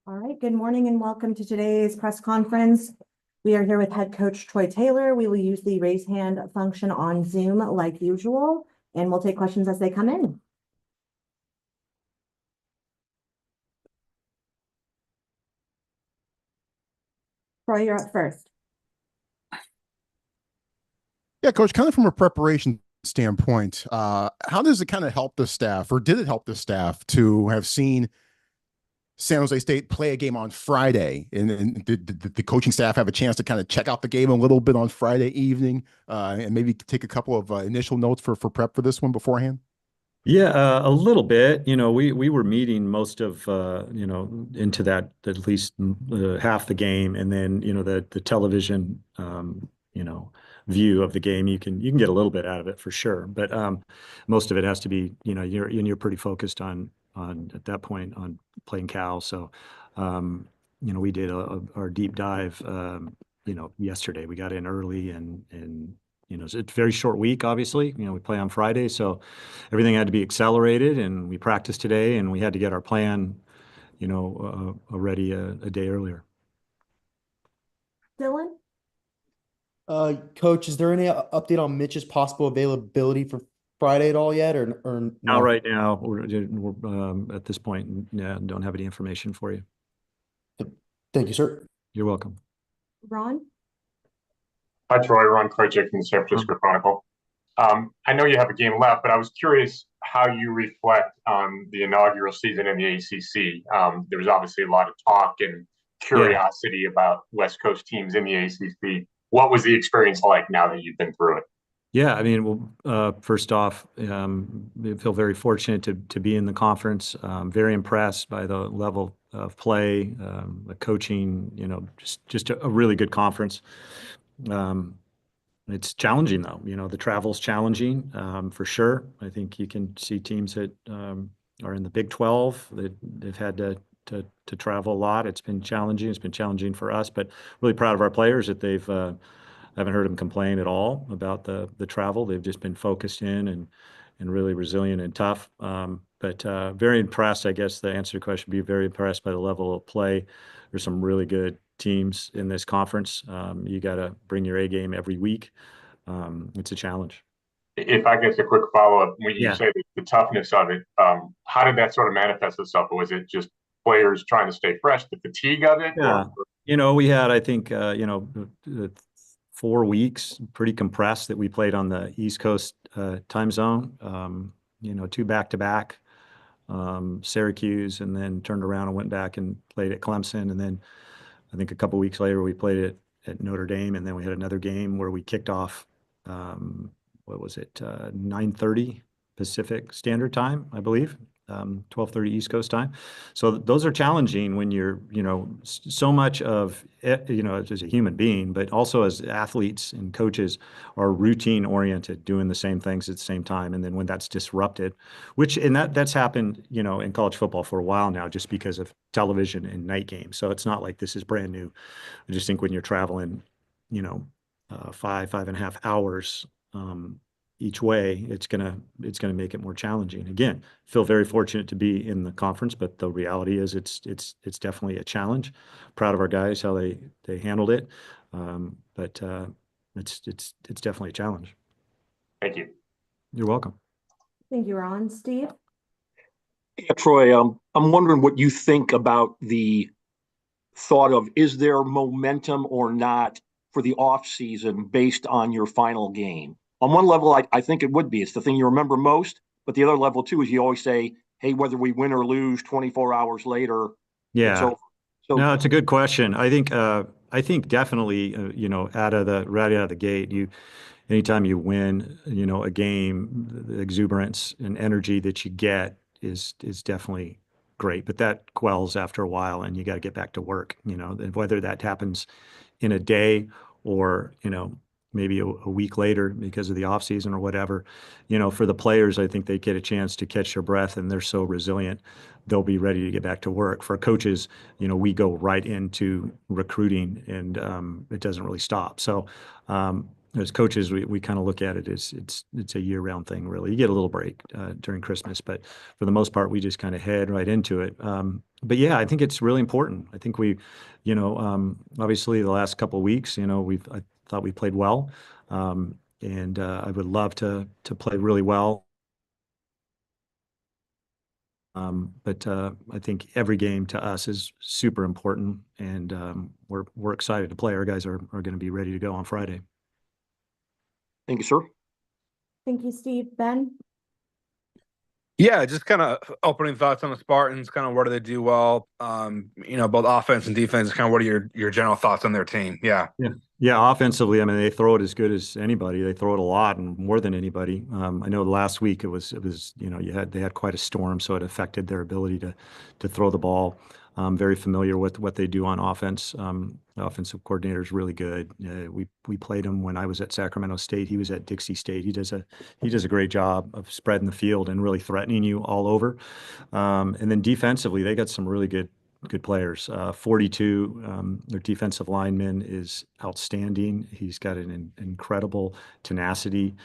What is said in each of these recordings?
All right, good morning and welcome to today's press conference. We are here with head coach Troy Taylor. We will use the raise hand function on Zoom like usual, and we'll take questions as they come in. Troy, you're up first. Yeah, Coach, kind of from a preparation standpoint, how does it kind of help the staff, or did it help the staff to have seen San Jose State play a game on Friday? And did the coaching staff have a chance to kind of check out the game a little bit on Friday evening, and maybe take a couple of initial notes for prep for this one beforehand? Yeah, a little bit. We were meeting most of into that at least half the game, and then the television view of the game. You can get a little bit out of it for sure, but most of it has to be you're pretty focused on at that point on playing Cal. So we did our deep dive yesterday. We got in early and it's a very short week, obviously. We play on Friday, so everything had to be accelerated, and we practiced today, and we had to get our plan, ready a day earlier. Dylan? Coach, is there any update on Mitch's possible availability for Friday at all yet, or no? Now, right now, we're at this point, don't have any information for you. Thank you, sir. You're welcome. Ron? Hi, Troy. Ron Krajcik from the San Francisco Chronicle. I know you have a game left, but I was curious how you reflect on the inaugural season in the ACC. There was obviously a lot of talk and curiosity about West Coast teams in the ACC. What was the experience like now that you've been through it? Yeah, I mean, well, first off, I feel very fortunate to be in the conference. Very impressed by the level of play, the coaching. Just a really good conference. It's challenging though. The travel's challenging for sure. I think you can see teams that are in the Big 12 that they've had to travel a lot. It's been challenging. It's been challenging for us, but really proud of our players that they've. I haven't heard them complain at all about the travel. They've just been focused in and really resilient and tough. But very impressed, I guess the answer to the question would be very impressed by the level of play. There's some really good teams in this conference. You got to bring your A game every week. It's a challenge. If I get a quick follow-up, when you Yeah. say the toughness of it, how did that sort of manifest itself? Was it just players trying to stay fresh, the fatigue of it? Yeah. We had, I think, 4 weeks, pretty compressed, that we played on the East Coast time zone. 2 back-to-back, Syracuse, and then turned around and went back and played at Clemson. And then I think a couple weeks later we played it at Notre Dame, and then we had another game where we kicked off, 9:30 Pacific Standard Time, I believe, 12:30 East Coast time. So those are challenging when you're, so much of, as a human being, but also as athletes and coaches are routine oriented, doing the same things at the same time. And then when that's disrupted, that's happened, in college football for a while now, just because of television and night games. So it's not like this is brand new. I just think when you're traveling, 5.5 hours, each way, it's gonna make it more challenging. Again, feel very fortunate to be in the conference, but the reality is it's definitely a challenge. Proud of our guys, how they handled it, but it's definitely a challenge. Thank you. You're welcome. Thank you, Ron. Steve? Yeah, Troy, I'm wondering what you think about the thought of, is there momentum or not for the off season based on your final game? On one level, I think it would be. It's the thing you remember most. But the other level, too, is you always say, hey, whether we win or lose 24 hours later, it's over. So, No, it's a good question. I think definitely, right out of the gate, anytime you win, a game, the exuberance and energy that you get is definitely great. But that quells after a while, and you got to get back to work. Whether that happens in a day or maybe a week later because of the off season or whatever. For the players, I think they get a chance to catch their breath, and they're so resilient, they'll be ready to get back to work. For coaches, we go right into recruiting, and it doesn't really stop. So as coaches, we kind of look at it as it's a year-round thing, really. You get a little break during Christmas, but for the most part, we just kind of head right into it. But yeah, I think it's really important. I think obviously the last couple of weeks, I thought we played well, and I would love to play really well. But I think every game to us is super important, and we're excited to play. Our guys are going to be ready to go on Friday. Thank you, sir. Thank you, Steve. Ben? Yeah, just kind of opening thoughts on the Spartans, kind of what do they do well? Both offense and defense, kind of what are your general thoughts on their team? Yeah. Yeah. Offensively, I mean, they throw it as good as anybody. They throw it a lot and more than anybody. I know last week it was they had quite a storm, so it affected their ability to throw the ball. I'm very familiar with what they do on offense. The offensive coordinator is really good. We played him when I was at Sacramento State. He was at Dixie State. He does a great job of spreading the field and really threatening you all over. And then defensively, they got some really good players. 42, their defensive lineman is outstanding. He's got an incredible tenacity.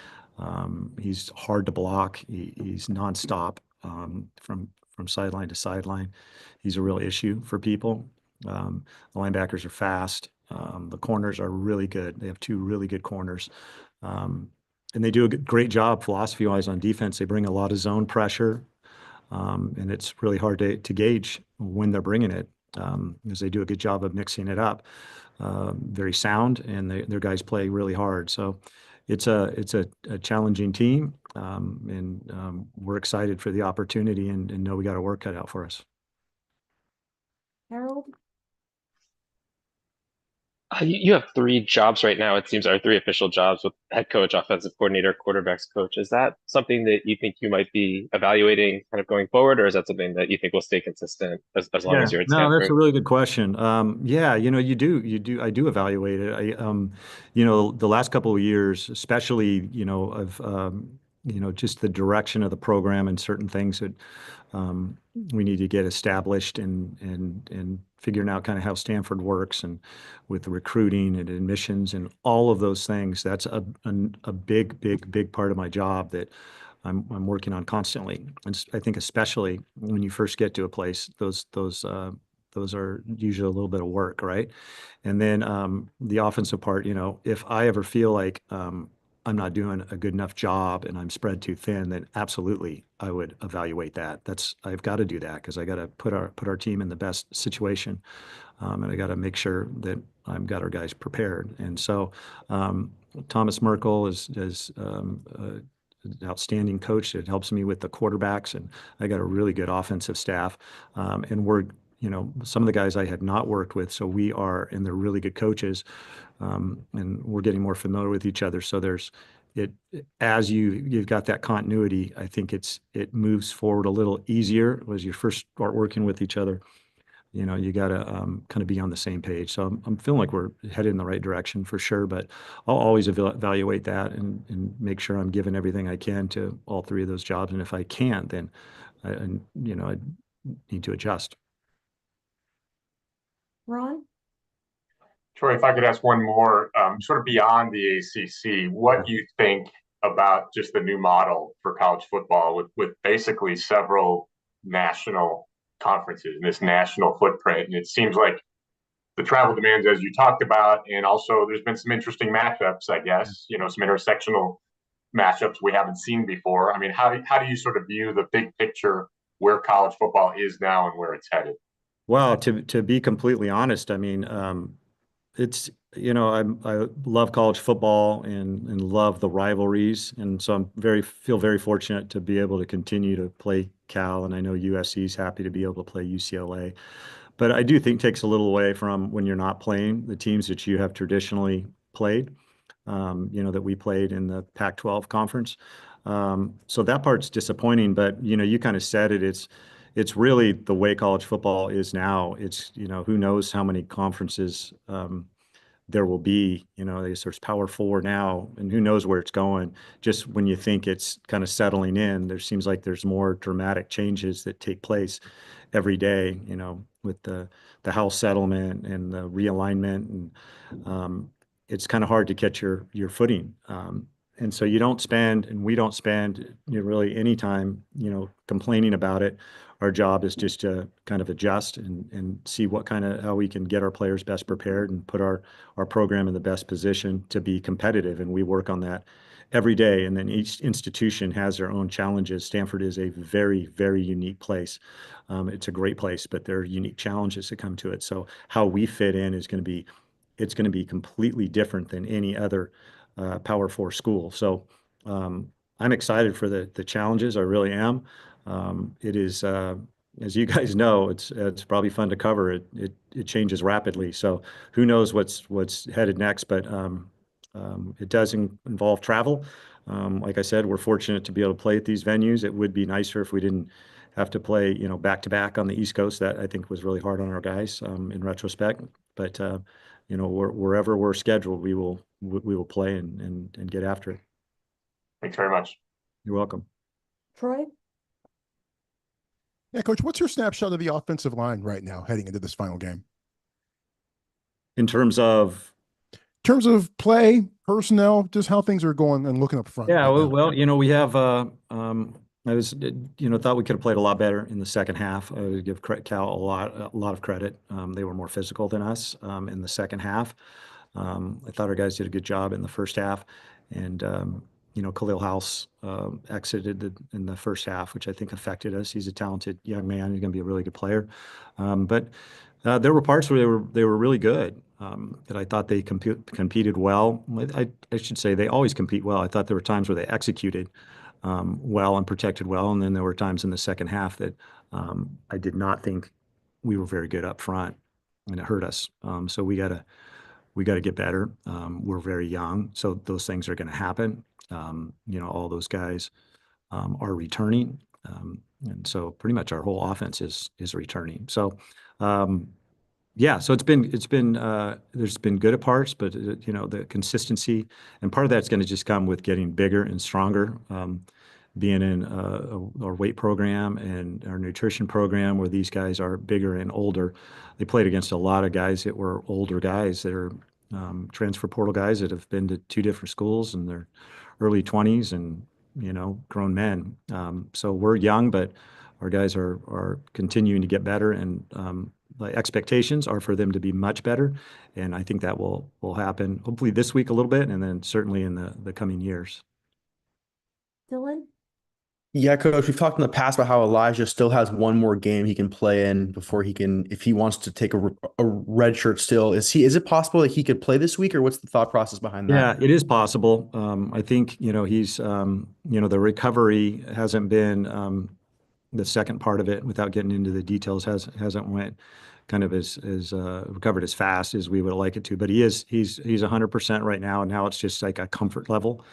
He's hard to block. He's nonstop from sideline to sideline. He's a real issue for people. The linebackers are fast. The corners are really good. They have two really good corners. And they do a great job philosophy-wise on defense. They bring a lot of zone pressure. And it's really hard to gauge when they're bringing it, because they do a good job of mixing it up. Very sound, and their guys play really hard. So it's a challenging team, and we're excited for the opportunity and know we got our work cut out for us. Harold? You have three jobs right now, it seems, or three official jobs with head coach, offensive coordinator, quarterbacks coach. Is that something that you think you might be evaluating kind of going forward, or is that something that you think will stay consistent as long as you're at No, Stanford? that's a really good question. Yeah, you do. I do evaluate it. The last couple of years, especially, of just the direction of the program and certain things that we need to get established and figuring out kind of how Stanford works and with the recruiting and admissions and all of those things. That's a big part of my job that I'm working on constantly. And I think especially when you first get to a place, those are usually a little bit of work, right? And then the offensive part, if I ever feel like I'm not doing a good enough job and I'm spread too thin, then absolutely I would evaluate that. I've got to do that because I got to put our team in the best situation, and I got to make sure that I've got our guys prepared. And so Thomas Merkel is an outstanding coach that helps me with the quarterbacks, and I got a really good offensive staff, and we're some of the guys I had not worked with, so and they're really good coaches, and we're getting more familiar with each other. So as you've got that continuity, I think it moves forward a little easier as you first start working with each other. You got to kind of be on the same page. So I'm feeling like we're headed in the right direction for sure, but I'll always evaluate that and make sure I'm giving everything I can to all three of those jobs. And if I can't, then I need to adjust. Ron? Troy, if I could ask one more, sort of beyond the ACC, what do you think about just the new model for college football with basically several national conferences and this national footprint? And it seems like the travel demands, as you talked about, and also there's been some interesting matchups, I guess, some intersectional matchups we haven't seen before. I mean, how do you sort of view the big picture where college football is now and where it's headed? Well, to be completely honest, I mean, it's I love college football and love the rivalries, and so feel very fortunate to be able to continue to play Cal, and I know USC is happy to be able to play UCLA, but I do think it takes a little away from when you're not playing the teams that you have traditionally played, that we played in the Pac-12 conference. So that part's disappointing, but you kind of said it. It's really the way college football is now. It's, who knows how many conferences there will be. There's Power Four now, and who knows where it's going. Just when you think it's kind of settling in, there seems like there's more dramatic changes that take place every day, with the House settlement and the realignment. it's kind of hard to catch your footing. And so you don't spend, and we don't spend really any time, complaining about it. Our job is just to kind of adjust and see how we can get our players best prepared and put our program in the best position to be competitive. And we work on that every day. And then each institution has their own challenges. Stanford is a very, very unique place. It's a great place, but there are unique challenges that come to it. So how we fit in is going to be completely different than any other Power Four school. So I'm excited for the challenges. I really am. It is, as you guys know, it's probably fun to cover. It changes rapidly. So who knows what's headed next? But it does involve travel. Like I said, we're fortunate to be able to play at these venues. It would be nicer if we didn't have to play, back to back on the East Coast. That I think was really hard on our guys in retrospect. But wherever we're scheduled, we will play and get after it. Thanks very much. You're welcome. Troy? Yeah, Coach, what's your snapshot of the offensive line right now heading into this final game? In terms of play, personnel, just how things are going and looking up front. Yeah, right now. well, we have I was thought we could have played a lot better in the second half. I would give Cal a lot of credit. They were more physical than us in the second half. I thought our guys did a good job in the first half, and Khalil House exited in the first half, which I think affected us. He's a talented young man. He's going to be a really good player. But there were parts where they were really good. That I thought they competed well. I should say they always compete well. I thought there were times where they executed well and protected well, and then there were times in the second half that I did not think we were very good up front, and it hurt us. So we got to get better. We're very young, so those things are going to happen. All those guys are returning, and so pretty much our whole offense is returning. So. Yeah, so it's been there's been good parts, but the consistency, and part of that's going to just come with getting bigger and stronger, being in our weight program and our nutrition program where these guys are bigger and older. They played against a lot of guys that were older guys that are transfer portal guys that have been to 2 different schools in their early 20s and grown men. So we're young, but our guys are continuing to get better, and the expectations are for them to be much better, and I think that will happen hopefully this week a little bit, and then certainly in the coming years. Dylan? Yeah, Coach, we've talked in the past about how Elijah still has one more game he can play in before he can, if he wants to take a red shirt still. Is it possible that he could play this week, or what's the thought process behind that? Yeah, it is possible. I think, he's, the recovery hasn't been the second part of it, without getting into the details, hasn't went kind of as recovered as fast as we would like it to, but he's 100% right now, and now it's just like a comfort level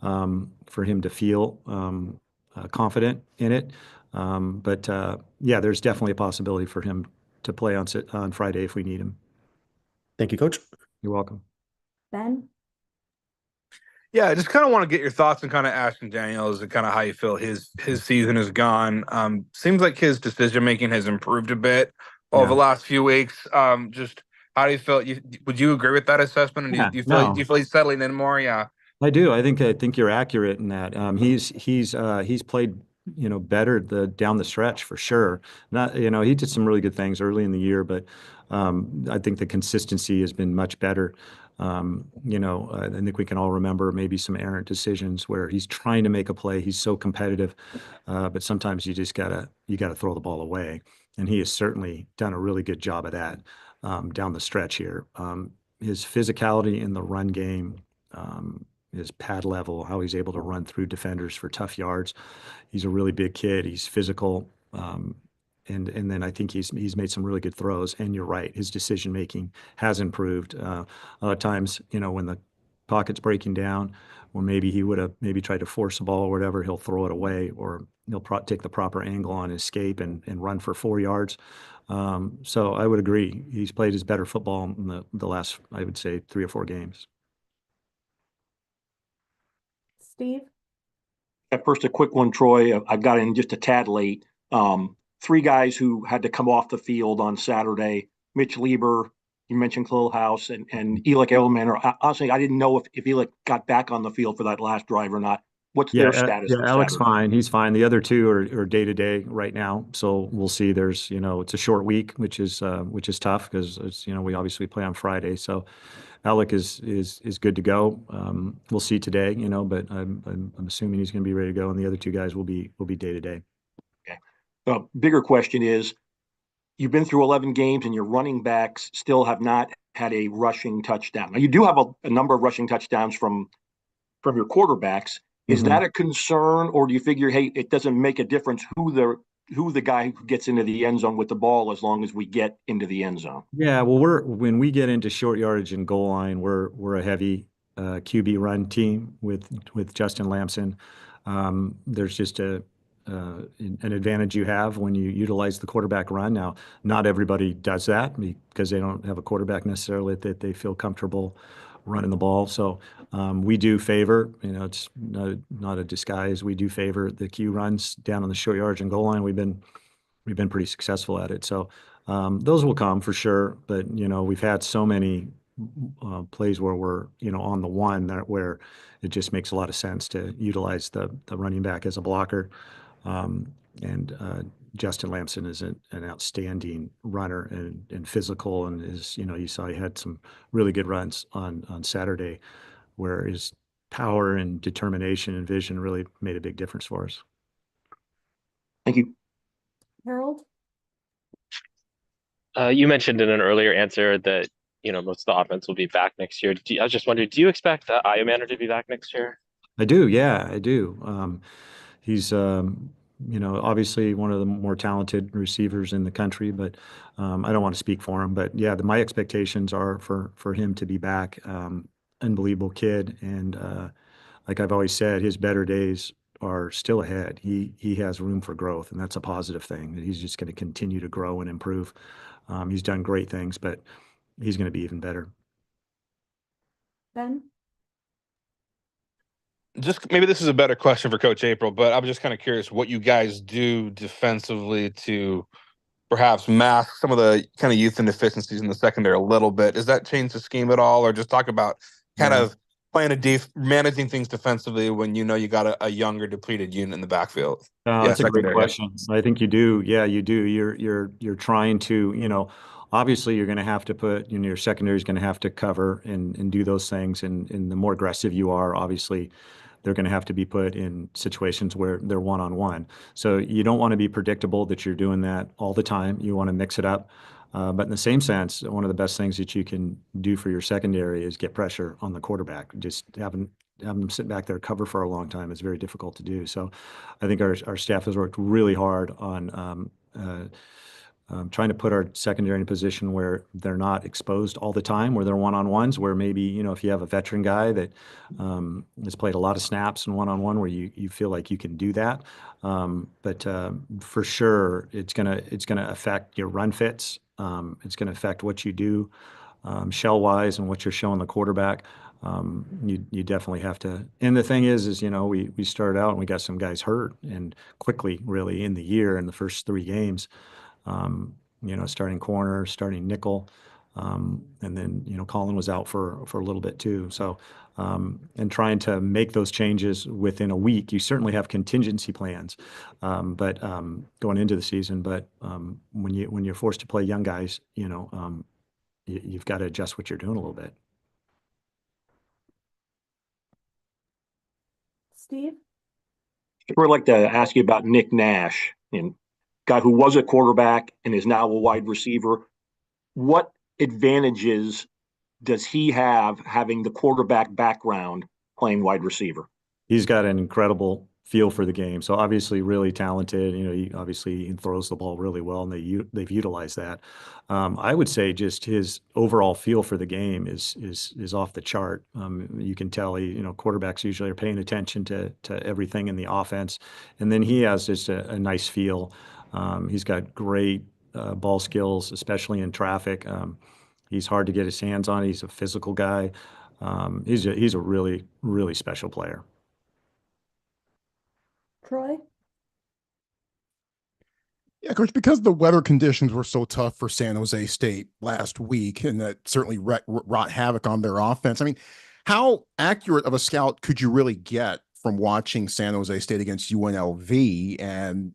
for him to feel confident in it. But yeah, there's definitely a possibility for him to play on Friday if we need him. Thank you, Coach. You're welcome. Ben? Yeah, I just kind of want to get your thoughts on kind of Ashton Daniels and kind of how you feel his season has gone. Seems like his decision making has improved a bit over the last few weeks. Just how do you feel? Would you agree with that assessment? And do you feel he's settling in more? Yeah, I do. I think you're accurate in that. He's played better down the stretch for sure. Not he did some really good things early in the year, but I think the consistency has been much better. I think we can all remember maybe some errant decisions where he's trying to make a play. He's so competitive, but sometimes you just gotta throw the ball away. And he has certainly done a really good job of that down the stretch here. His physicality in the run game, his pad level, how he's able to run through defenders for tough yards. He's a really big kid. He's physical. And then I think he's made some really good throws. And you're right, his decision making has improved. A lot of times, when the pocket's breaking down, or maybe he would have tried to force the ball or whatever, he'll throw it away, or he'll take the proper angle on escape and run for 4 yards. So I would agree, he's played his better football in the last, I would say, 3 or 4 games. Steve? At first, a quick one, Troy. I got in just a tad late. 3 guys who had to come off the field on Saturday: Mitch Lieber, you mentioned Khalil House and Elick Edelman. Honestly, I didn't know if Elick got back on the field for that last drive or not. What's their status for Alex Saturday? fine. He's fine. The other two are day to day right now. So we'll see. There's, it's a short week, which is tough because it's, we obviously play on Friday. So Alec is good to go. We'll see today, but I'm assuming he's going to be ready to go, and the other two guys will be day to day. Okay. The bigger question is, you've been through 11 games and your running backs still have not had a rushing touchdown. Now you do have a number of rushing touchdowns from your quarterbacks. Is that a concern, or do you figure, hey, it doesn't make a difference who the guy who gets into the end zone with the ball as long as we get into the end zone? Yeah, well, when we get into short yardage and goal line, we're a heavy QB run team with Justin Lamson. There's just an advantage you have when you utilize the quarterback run. Now, not everybody does that because they don't have a quarterback necessarily that they feel comfortable running the ball. So we do favor, it's not a disguise. We do favor the Q runs down on the short yardage and goal line. We've been pretty successful at it. So those will come for sure. But we've had so many plays where we're on the one where it just makes a lot of sense to utilize the running back as a blocker. And Justin Lamson is an outstanding runner and physical, and you saw he had some really good runs on Saturday, where his power and determination and vision really made a big difference for us. Thank you. Harold? You mentioned in an earlier answer that most of the offense will be back next year. I was just wondering, do you expect Iomanner to be back next year? I do, yeah, I do. He's obviously one of the more talented receivers in the country, but I don't want to speak for him. But yeah, my expectations are for him to be back. Unbelievable kid, and like I've always said, his better days are still ahead. He has room for growth, and that's a positive thing. That he's just going to continue to grow and improve. He's done great things, but he's going to be even better. Ben? Just maybe this is a better question for Coach April, but I'm just kind of curious what you guys do defensively to perhaps mask some of the kind of youth and deficiencies in the secondary a little bit. Does that change the scheme at all, or just talk about kind of playing managing things defensively when you got a younger depleted unit in the backfield? That's a great question. I think you do. Yeah, you do. You're trying to, obviously you're going to have to put, your secondary is going to have to cover and do those things. And the more aggressive you are, obviously, they're going to have to be put in situations where they're one-on-one. So you don't want to be predictable that you're doing that all the time. You want to mix it up. But in the same sense, one of the best things that you can do for your secondary is get pressure on the quarterback. Just have them sit back there, cover for a long time is very difficult to do. So I think our staff has worked really hard on trying to put our secondary in a position where they're not exposed all the time, where they're one-on-ones, where maybe, if you have a veteran guy that has played a lot of snaps and one-on-one where you feel like you can do that. But for sure, it's gonna affect your run fits. It's gonna affect what you do shell-wise and what you're showing the quarterback. You definitely have to. And the thing is we started out and we got some guys hurt and quickly, really, in the year in the first 3 games. Starting corner, starting nickel, and then Colin was out for a little bit too. So, and trying to make those changes within a week, you certainly have contingency plans, but going into the season. But when you're forced to play young guys, you've got to adjust what you're doing a little bit. Steve? I'd like to ask you about Nick Nash, and guy who was a quarterback and is now a wide receiver. What advantages does he have having the quarterback background playing wide receiver? He's got an incredible feel for the game. So obviously really talented. He throws the ball really well, and they've utilized that. I would say just his overall feel for the game is off the chart. You can tell quarterbacks usually are paying attention to everything in the offense, and then he has just a nice feel. He's got great ball skills, especially in traffic. He's hard to get his hands on. He's a physical guy. He's a really, really special player. Troy? Yeah, coach, because the weather conditions were so tough for San Jose State last week, and that certainly wrought havoc on their offense. I mean, how accurate of a scout could you really get from watching San Jose State against UNLV? And,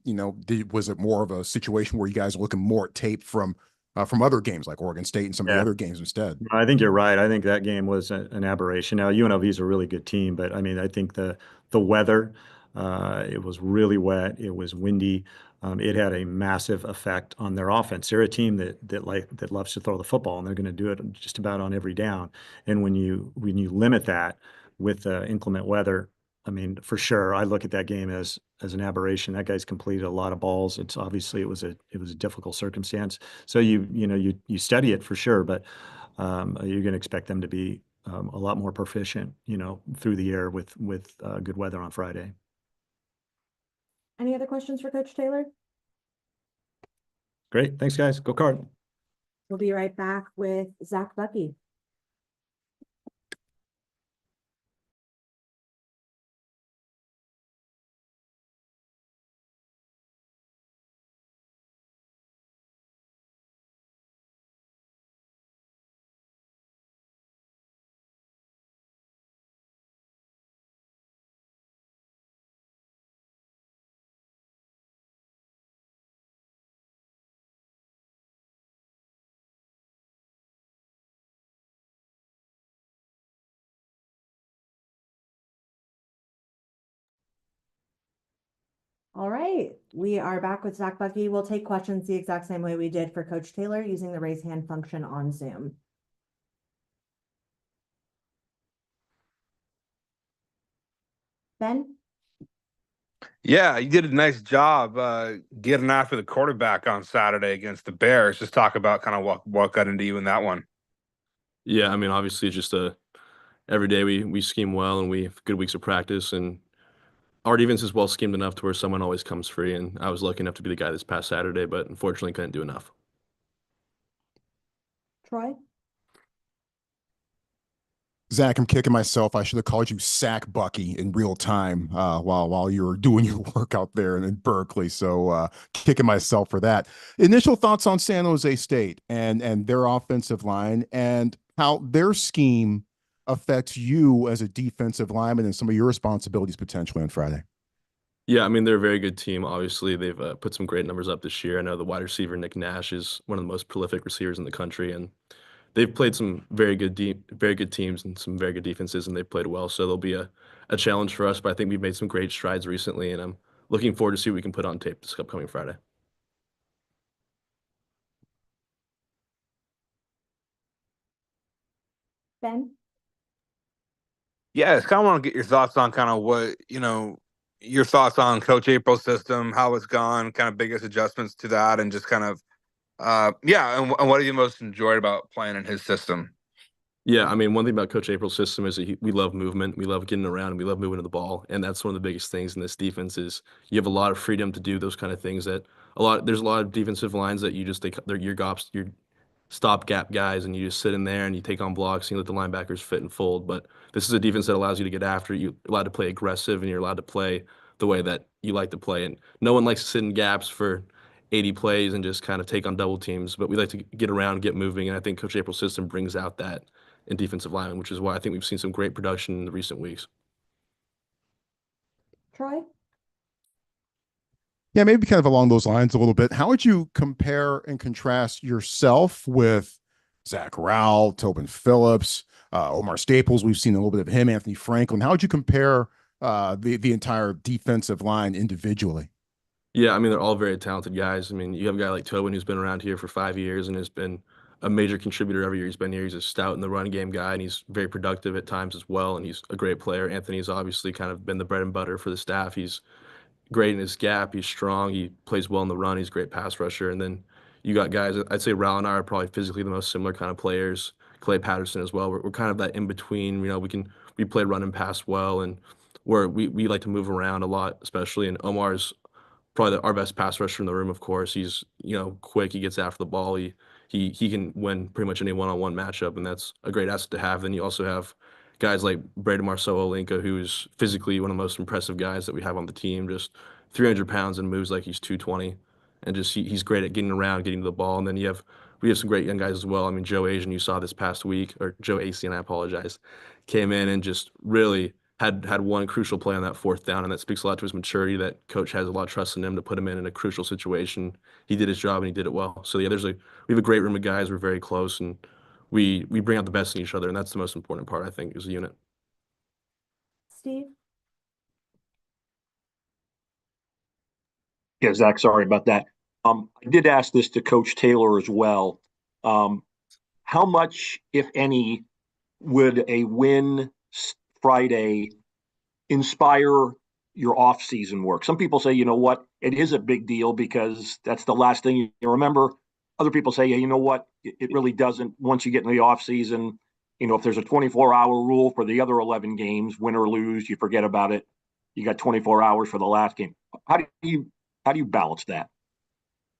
was it more of a situation where you guys are looking more at tape from other games like Oregon State and some of the Yeah. other games instead? I think you're right. I think that game was an aberration. Now UNLV is a really good team, but I mean, I think the weather, it was really wet. It was windy. It had a massive effect on their offense. They're a team that loves to throw the football, and they're going to do it just about on every down. And when you limit that with inclement weather, I mean, for sure, I look at that game as an aberration. That guy's completed a lot of balls. It's obviously it was a difficult circumstance. So you study it for sure, but you're going to expect them to be a lot more proficient, through the air with good weather on Friday. Any other questions for Coach Taylor? Great, thanks, guys. Go Card. We'll be right back with Zach Bucky. All right, we are back with Zach Bucky. We'll take questions the exact same way we did for Coach Taylor using the raise hand function on Zoom. Ben? Yeah, you did a nice job getting after the quarterback on Saturday against the Bears. Just talk about kind of what got into you in that one. Yeah, I mean, obviously, it's just every day we scheme well and we have good weeks of practice, and our defense is well schemed enough to where someone always comes free. And I was lucky enough to be the guy this past Saturday, but unfortunately couldn't do enough. Troy? Zach, I'm kicking myself. I should have called you Sack Bucky in real time while you were doing your work out there in Berkeley. So kicking myself for that. Initial thoughts on San Jose State and their offensive line and how their scheme affects you as a defensive lineman and some of your responsibilities potentially on Friday. Yeah, I mean, they're a very good team. Obviously, they've put some great numbers up this year. I know the wide receiver, Nick Nash, is one of the most prolific receivers in the country, and they've played some very good teams and some very good defenses, and they've played well. So they'll be a challenge for us, but I think we've made some great strides recently, and I'm looking forward to see what we can put on tape this upcoming Friday. Ben? Yeah, I just kind of want to get your thoughts on kind of what, your thoughts on Coach April's system, how it's gone, kind of biggest adjustments to that, and just kind of, and what have you most enjoyed about playing in his system? Yeah, I mean, one thing about Coach April's system is that we love movement, we love getting around, and we love moving to the ball, and that's one of the biggest things in this defense is you have a lot of freedom to do those kind of things that there's a lot of defensive lines that they're your stopgap guys, and you just sit in there and you take on blocks and you let the linebackers fit and fold. But this is a defense that allows you to get after. You're allowed to play aggressive, and you're allowed to play the way that you like to play. And no one likes to sit in gaps for 80 plays and just kind of take on double teams, but we like to get around, get moving, and I think Coach April's system brings out that in defensive linemen, which is why I think we've seen some great production in the recent weeks. Troy? Yeah, maybe kind of along those lines a little bit. How would you compare and contrast yourself with Zach Rowell, Tobin Phillips, Omar Staples? We've seen a little bit of him, Anthony Franklin. How would you compare the entire defensive line individually? Yeah, I mean, they're all very talented guys. I mean, you have a guy like Tobin who's been around here for 5 years and has been a major contributor every year he's been here. He's a stout in the run game guy, and he's very productive at times as well, and he's a great player. Anthony's obviously kind of been the bread and butter for the staff. He's great in his gap. He's strong. He plays well in the run. He's a great pass rusher. And then you got guys, I'd say Raul and I are probably physically the most similar kind of players. Clay Patterson as well. We're kind of that in between. We play run and pass well, and we like to move around a lot, especially. And Omar's probably our best pass rusher in the room, of course. He's, quick. He gets after the ball. He can win pretty much any one-on-one matchup, and that's a great asset to have. Then you also have guys like Braden Marceau-Olenka, who's physically one of the most impressive guys that we have on the team, just 300 pounds and moves like he's 220. and just he's great at getting around, getting to the ball. And then we have some great young guys as well. I mean, Joe Asian, you saw this past week, or Joe Asian, I apologize, came in and just really had one crucial play on that fourth down, and that speaks a lot to his maturity. That coach has a lot of trust in him to put him in a crucial situation. He did his job and he did it well. So yeah, we have a great room of guys. We're very close, and we bring out the best in each other, and that's the most important part, I think, as a unit. Steve? Yeah, Zach, sorry about that. I did ask this to Coach Taylor as well. How much, if any, would a win Friday inspire your off-season work? Some people say, you know what, it is a big deal because that's the last thing you remember. Other people say, yeah, you know what, it really doesn't. Once you get in the off-season, if there's a 24-hour rule for the other 11 games, win or lose, you forget about it. You got 24 hours for the last game. How do you balance that?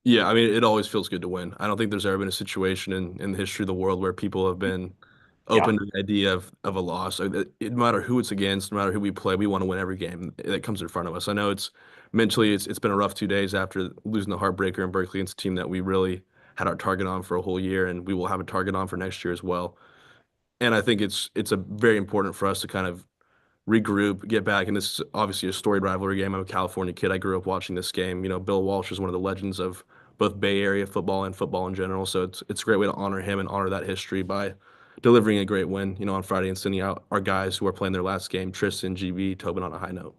Yeah, I mean, it always feels good to win. I don't think there's ever been a situation in the history of the world where people have been open to the idea of a loss. No matter who it's against, no matter who we play, we want to win every game that comes in front of us. I know it's been a rough 2 days after losing the heartbreaker in Berkeley against a team that we really had our target on for a whole year, and we will have a target on for next year as well. And I think it's a very important for us to kind of regroup, get back. And this is obviously a storied rivalry game. I'm a California kid. I grew up watching this game. Bill Walsh is one of the legends of both Bay Area football and football in general. So it's a great way to honor him and honor that history by delivering a great win, on Friday and sending out our guys who are playing their last game, Tristan, GB, Tobin, on a high note.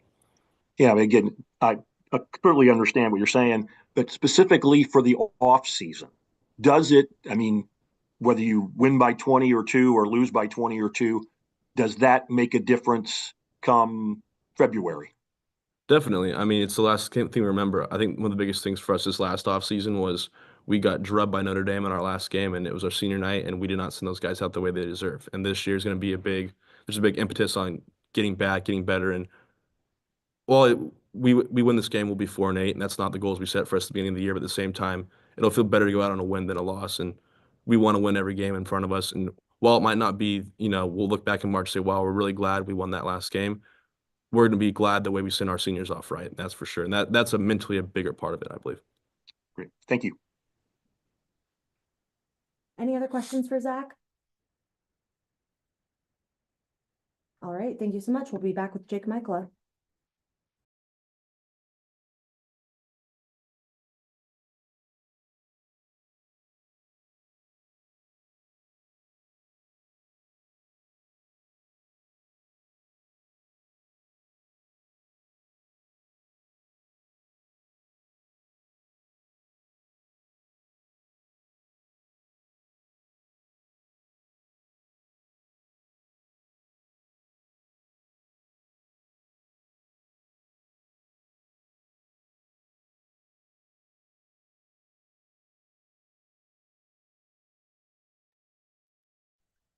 Yeah, again, I completely understand what you're saying, but specifically for the off season, does it, whether you win by 20 or 2 or lose by 20 or 2, does that make a difference come February? Definitely. I mean, it's the last thing to remember. I think one of the biggest things for us this last offseason was we got drubbed by Notre Dame in our last game, and it was our senior night, and we did not send those guys out the way they deserve. And this year is going to be there's a big impetus on getting back, getting better. And while we win this game, we'll be 4-8, and that's not the goals we set for us at the beginning of the year. But at the same time, it'll feel better to go out on a win than a loss. And we want to win every game in front of us. And while it might not be, we'll look back in March and say, wow, we're really glad we won that last game. We're going to be glad the way we send our seniors off, right? That's for sure. And that's mentally a bigger part of it, I believe. Great. Thank you. Any other questions for Zach? All right, thank you so much. We'll be back with Jake Michaela.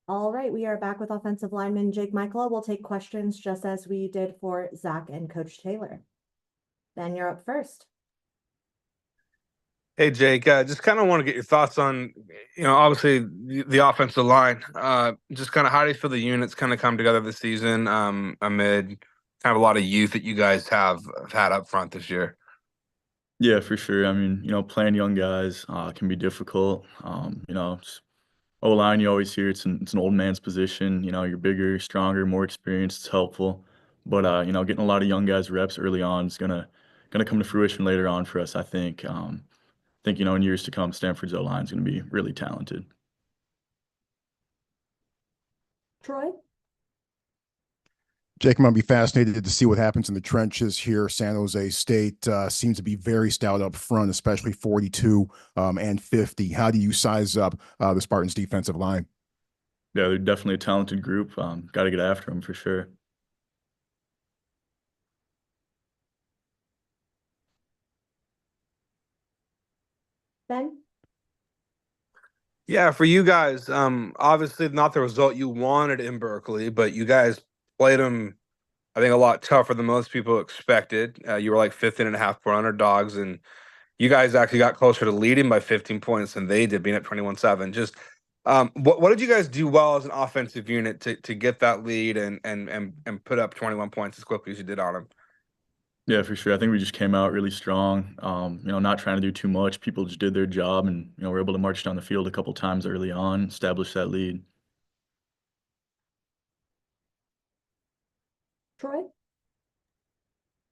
All right, we are back with offensive lineman Jake Michaela. We'll take questions just as we did for Zach and Coach Taylor. Ben, you're up first. Hey, Jake, just kind of want to get your thoughts on, obviously the offensive line. Just kind of how do you feel the units kind of come together this season amid kind of a lot of youth that you guys have had up front this year? Yeah, for sure. I mean, playing young guys can be difficult. O-line, you always hear it's an old man's position. You're bigger, stronger, more experienced. It's helpful. But, getting a lot of young guys reps early on is gonna come to fruition later on for us, I think. In years to come, Stanford's O-line is going to be really talented. Troy? Jake, I'm going to be fascinated to see what happens in the trenches here. San Jose State seems to be very stout up front, especially 42 and 50. How do you size up the Spartans' defensive line? Yeah, they're definitely a talented group. Got to get after them for sure. Ben? Yeah, for you guys, obviously not the result you wanted in Berkeley, but you guys played them, I think, a lot tougher than most people expected. You were like 15.5-point underdogs, and you guys actually got closer to leading by 15 points than they did, being at 21-7. Just what did you guys do well as an offensive unit to get that lead and put up 21 points as quickly as you did on them? Yeah, for sure. I think we just came out really strong. Not trying to do too much. People just did their job, and we're able to march down the field a couple times early on, establish that lead. Troy?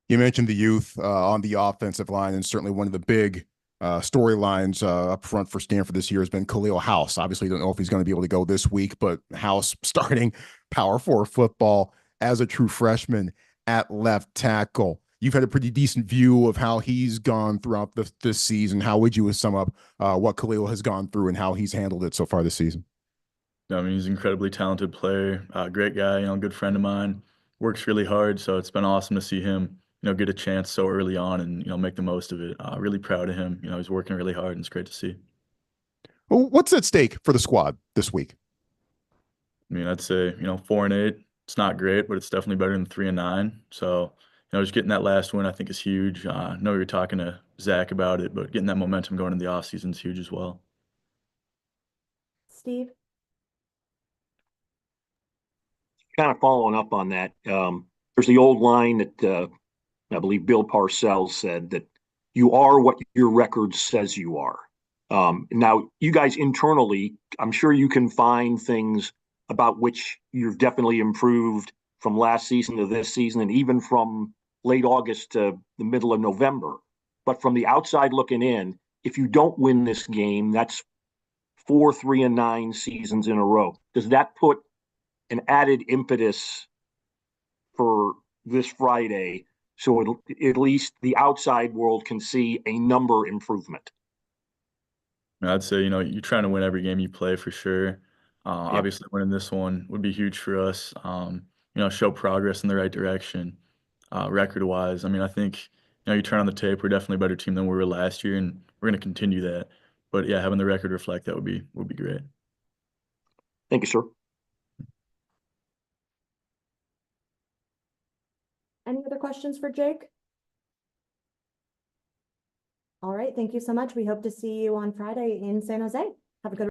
You mentioned the youth on the offensive line, and certainly one of the big storylines up front for Stanford this year has been Khalil House. Obviously, don't know if he's going to be able to go this week, but House starting Power 4 football as a true freshman at left tackle. You've had a pretty decent view of how he's gone throughout this season. How would you sum up what Khalil has gone through and how he's handled it so far this season? I mean, he's an incredibly talented player, great guy, good friend of mine, works really hard. So it's been awesome to see him, get a chance so early on and, make the most of it. Really proud of him. He's working really hard and it's great to see. Well, what's at stake for the squad this week? I mean, I'd say, 4-8, it's not great, but it's definitely better than 3-9. So, just getting that last win, I think is huge. I know you're talking to Zach about it, but getting that momentum going in the offseason is huge as well. Steve? Kind of following up on that, there's the old line that I believe Bill Parcells said that you are what your record says you are. Now, you guys internally, I'm sure you can find things about which you've definitely improved from last season to this season, and even from late August to the middle of November. But from the outside looking in, if you don't win this game, that's 4 3-9 seasons in a row. Does that put an added impetus for this Friday so at least the outside world can see a number improvement? I'd say, you're trying to win every game you play for sure. Obviously, winning this one would be huge for us. Show progress in the right direction, record-wise. I mean, I think, you turn on the tape, we're definitely a better team than we were last year, and we're going to continue that. But yeah, having the record reflect that would be great. Thank you, sir. Any other questions for Jake? All right, thank you so much. We hope to see you on Friday in San Jose. Have a good